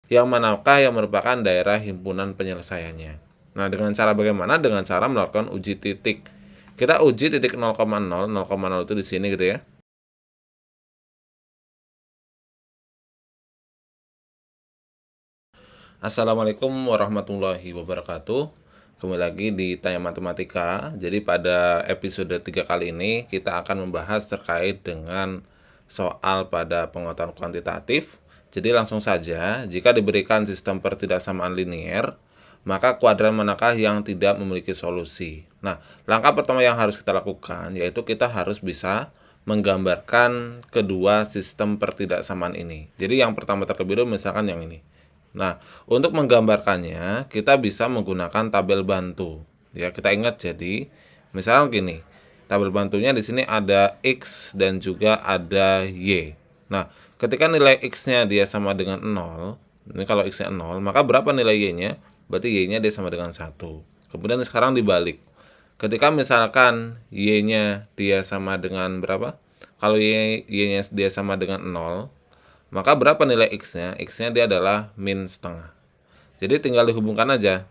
yang manakah yang merupakan daerah himpunan penyelesaiannya. Nah, dengan cara bagaimana? Dengan cara melakukan uji titik. Kita uji titik 0,0, 0,0 itu di sini gitu ya. Assalamualaikum warahmatullahi wabarakatuh. Kembali lagi di Tanya Matematika. Jadi pada episode 3 kali ini kita akan membahas terkait dengan soal pada penguatan kuantitatif. Jadi langsung saja, jika diberikan sistem pertidaksamaan linier, maka kuadran manakah yang tidak memiliki solusi? Nah, langkah pertama yang harus kita lakukan yaitu kita harus bisa menggambarkan kedua sistem pertidaksamaan ini. Jadi yang pertama terlebih dahulu misalkan yang ini. Nah, untuk menggambarkannya, kita bisa menggunakan tabel bantu. Ya, kita ingat jadi, misal gini, tabel bantunya di sini ada X dan juga ada Y. Nah, ketika nilai X-nya dia sama dengan 0, ini kalau X-nya 0, maka berapa nilai Y-nya? Berarti Y-nya dia sama dengan 1. Kemudian sekarang dibalik. Ketika misalkan Y-nya dia sama dengan berapa? Kalau Y-nya dia sama dengan 0, maka berapa nilai X-nya? X-nya dia adalah min setengah. Jadi tinggal dihubungkan aja.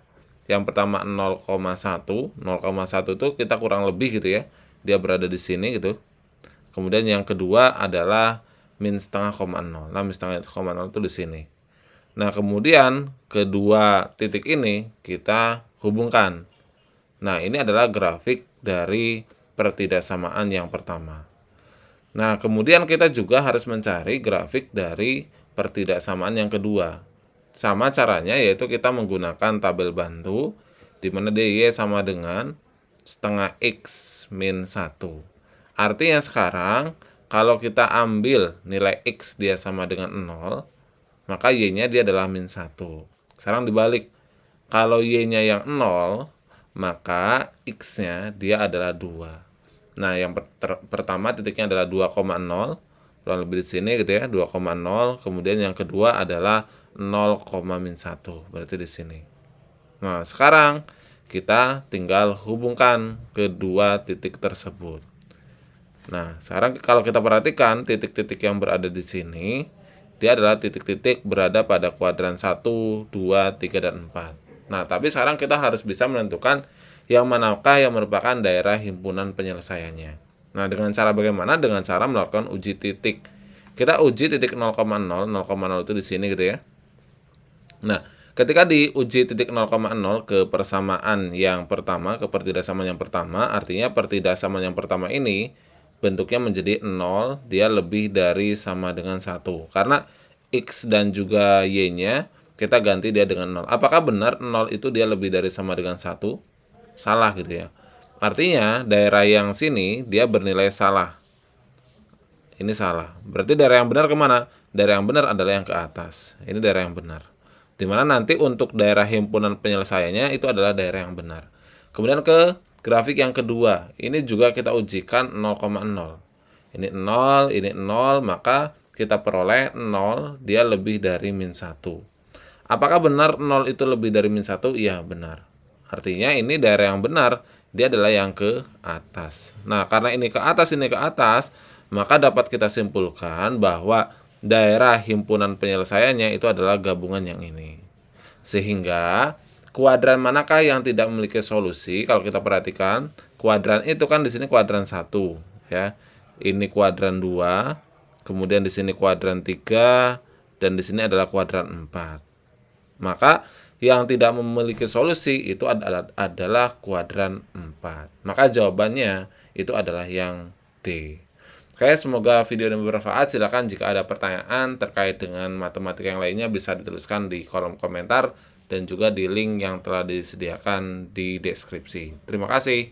Yang pertama 0,1. 0,1 itu kita kurang lebih gitu ya. Dia berada di sini gitu. Kemudian yang kedua adalah min setengah koma 0. Nah, min setengah koma 0 itu di sini. Nah, kemudian kedua titik ini kita hubungkan. Nah, ini adalah grafik dari pertidaksamaan yang pertama. Nah, kemudian kita juga harus mencari grafik dari pertidaksamaan yang kedua. Sama caranya yaitu kita menggunakan tabel bantu di mana DY sama dengan setengah X min 1. Artinya sekarang kalau kita ambil nilai X dia sama dengan 0, maka Y-nya dia adalah min 1. Sekarang dibalik. Kalau Y-nya yang 0, maka X-nya dia adalah 2. Nah, yang pertama titiknya adalah 2,0, kurang lebih di sini gitu ya, 2,0. Kemudian yang kedua adalah 0, min 1, berarti di sini. Nah, sekarang kita tinggal hubungkan kedua titik tersebut. Nah, sekarang kalau kita perhatikan titik-titik yang berada di sini, dia adalah titik-titik berada pada kuadran 1, 2, 3, dan 4. Nah, tapi sekarang kita harus bisa menentukan yang manakah yang merupakan daerah himpunan penyelesaiannya. Nah, dengan cara bagaimana? Dengan cara melakukan uji titik. Kita uji titik 0,0, 0,0 itu di sini gitu ya. Nah, ketika diuji titik 0,0 ke persamaan yang pertama, ke pertidaksamaan yang pertama, artinya pertidaksamaan yang pertama ini bentuknya menjadi 0, dia lebih dari sama dengan 1. Karena X dan juga Y-nya kita ganti dia dengan 0. Apakah benar 0 itu dia lebih dari sama dengan 1? Salah gitu ya. Artinya daerah yang sini dia bernilai salah. Ini salah. Berarti daerah yang benar kemana? Daerah yang benar adalah yang ke atas. Ini daerah yang benar. Dimana nanti untuk daerah himpunan penyelesaiannya itu adalah daerah yang benar. Kemudian ke grafik yang kedua. Ini juga kita ujikan 0,0. Ini 0, ini 0, maka kita peroleh 0 dia lebih dari min 1. Apakah benar 0 itu lebih dari min 1? Iya, benar. Artinya ini daerah yang benar, dia adalah yang ke atas. Nah, karena ini ke atas, ini ke atas, maka dapat kita simpulkan bahwa daerah himpunan penyelesaiannya itu adalah gabungan yang ini. Sehingga kuadran manakah yang tidak memiliki solusi? Kalau kita perhatikan, kuadran itu kan di sini kuadran 1 ya. Ini kuadran 2, kemudian di sini kuadran 3, dan di sini adalah kuadran 4. Maka yang tidak memiliki solusi itu adalah kuadran 4. Maka jawabannya itu adalah yang D. Oke, semoga video ini bermanfaat. Silakan jika ada pertanyaan terkait dengan matematika yang lainnya bisa dituliskan di kolom komentar dan juga di link yang telah disediakan di deskripsi. Terima kasih.